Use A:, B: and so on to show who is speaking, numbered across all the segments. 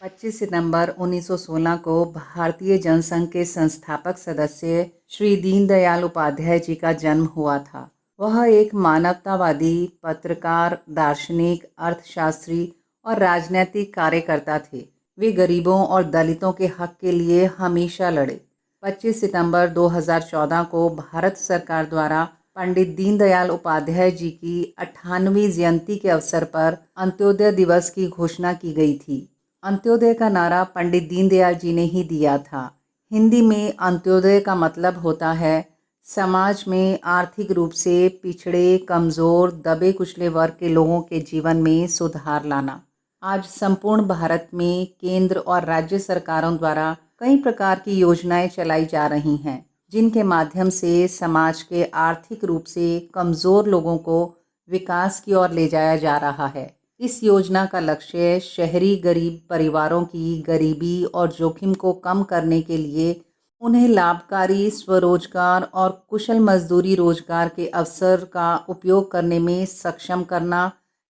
A: 25 सितंबर 1916 को भारतीय जनसंघ के संस्थापक सदस्य श्री दीनदयाल उपाध्याय जी का जन्म हुआ था। वह एक मानवतावादी, पत्रकार, दार्शनिक, अर्थशास्त्री और राजनैतिक कार्यकर्ता थे। वे गरीबों और दलितों के हक के लिए हमेशा लड़े। 25 सितंबर 2014 को भारत सरकार द्वारा पंडित दीनदयाल उपाध्याय जी की 98वीं जयंती के अवसर पर अंत्योदय दिवस की घोषणा की गई थी। अंत्योदय का नारा पंडित दीनदयाल जी ने ही दिया था। हिंदी में अंत्योदय का मतलब होता है समाज में आर्थिक रूप से पिछड़े, कमज़ोर, दबे कुचले वर्ग के लोगों के जीवन में सुधार लाना। आज संपूर्ण भारत में केंद्र और राज्य सरकारों द्वारा कई प्रकार की योजनाएं चलाई जा रही हैं, जिनके माध्यम से समाज के आर्थिक रूप से कमज़ोर लोगों को विकास की ओर ले जाया जा रहा है। इस योजना का लक्ष्य शहरी गरीब परिवारों की गरीबी और जोखिम को कम करने के लिए उन्हें लाभकारी स्वरोजगार और कुशल मजदूरी रोजगार के अवसर का उपयोग करने में सक्षम करना,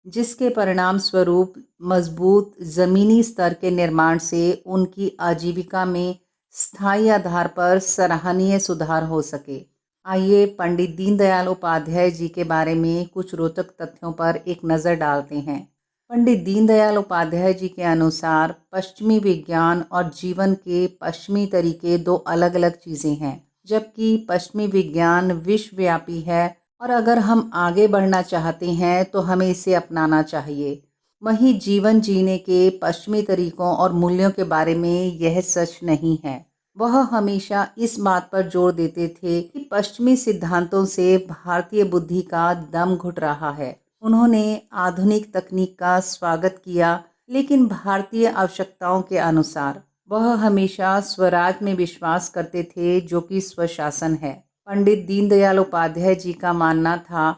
A: जिसके परिणाम स्वरूप मजबूत ज़मीनी स्तर के निर्माण से उनकी आजीविका में स्थायी आधार पर सराहनीय सुधार हो सके। आइए पंडित दीनदयाल उपाध्याय जी के बारे में कुछ रोचक तथ्यों पर एक नज़र डालते हैं। पंडित दीनदयाल उपाध्याय जी के अनुसार पश्चिमी विज्ञान और जीवन के पश्चिमी तरीके दो अलग अलग चीज़ें हैं, जबकि पश्चिमी विज्ञान विश्वव्यापी है और अगर हम आगे बढ़ना चाहते हैं तो हमें इसे अपनाना चाहिए। वहीं जीवन जीने के पश्चिमी तरीकों और मूल्यों के बारे में यह सच नहीं है। वह हमेशा इस बात पर जोर देते थे कि पश्चिमी सिद्धांतों से भारतीय बुद्धि का दम घुट रहा है। उन्होंने आधुनिक तकनीक का स्वागत किया, लेकिन भारतीय आवश्यकताओं के अनुसार। वह हमेशा स्वराज में विश्वास करते थे, जो कि स्वशासन है। पंडित दीनदयाल उपाध्याय जी का मानना था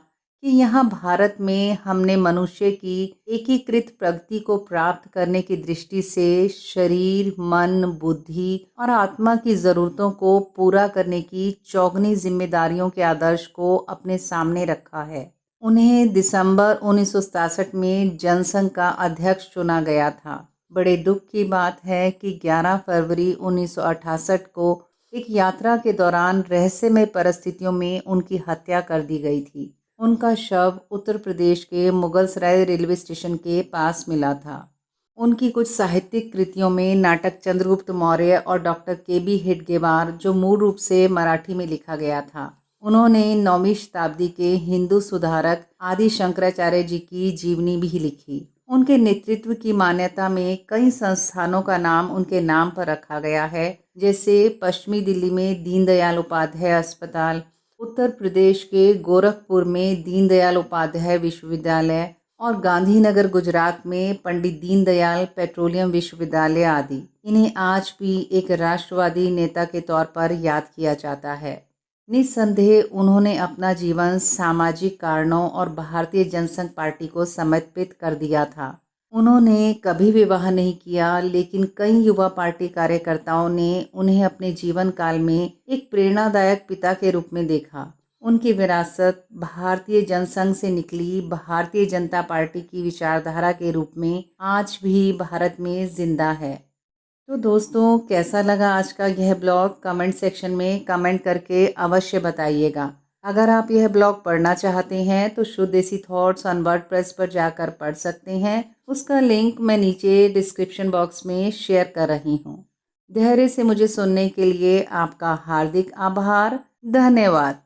A: कि यहाँ भारत में हमने मनुष्य की एकीकृत प्रगति को प्राप्त करने की दृष्टि से शरीर, मन, बुद्धि और आत्मा की ज़रूरतों को पूरा करने की चौगनी जिम्मेदारियों के आदर्श को अपने सामने रखा है। उन्हें दिसंबर 1967 में जनसंघ का अध्यक्ष चुना गया था। बड़े दुख की बात है कि 11 फरवरी 1968 को एक यात्रा के दौरान रहस्यमय परिस्थितियों में उनकी हत्या कर दी गई थी। उनका शव उत्तर प्रदेश के मुगलसराय रेलवे स्टेशन के पास मिला था। उनकी कुछ साहित्यिक कृतियों में नाटक चंद्रगुप्त मौर्य और डॉक्टर के.बी. हेडगेवार, जो मूल रूप से मराठी में लिखा गया था। उन्होंने 9वीं शताब्दी के हिंदू सुधारक आदि शंकराचार्य जी की जीवनी भी लिखी। उनके नेतृत्व की मान्यता में कई संस्थानों का नाम उनके नाम पर रखा गया है, जैसे पश्चिमी दिल्ली में दीनदयाल उपाध्याय अस्पताल, उत्तर प्रदेश के गोरखपुर में दीनदयाल उपाध्याय विश्वविद्यालय और गांधीनगर गुजरात में पंडित दीनदयाल पेट्रोलियम विश्वविद्यालय आदि। इन्हें आज भी एक राष्ट्रवादी नेता के तौर पर याद किया जाता है। निस्संदेह उन्होंने अपना जीवन सामाजिक कारणों और भारतीय जनसंघ पार्टी को समर्पित कर दिया था। उन्होंने कभी विवाह नहीं किया, लेकिन कई युवा पार्टी कार्यकर्ताओं ने उन्हें अपने जीवन काल में एक प्रेरणादायक पिता के रूप में देखा। उनकी विरासत भारतीय जनसंघ से निकली भारतीय जनता पार्टी की विचारधारा के रूप में आज भी भारत में जिंदा है। तो दोस्तों, कैसा लगा आज का यह ब्लॉग? कमेंट सेक्शन में कमेंट करके अवश्य बताइएगा। अगर आप यह ब्लॉग पढ़ना चाहते हैं तो शुद्ध देसी थॉट्स ऑन वर्डप्रेस पर जाकर पढ़ सकते हैं। उसका लिंक मैं नीचे डिस्क्रिप्शन बॉक्स में शेयर कर रही हूँ। धैर्य से मुझे सुनने के लिए आपका हार्दिक आभार। धन्यवाद।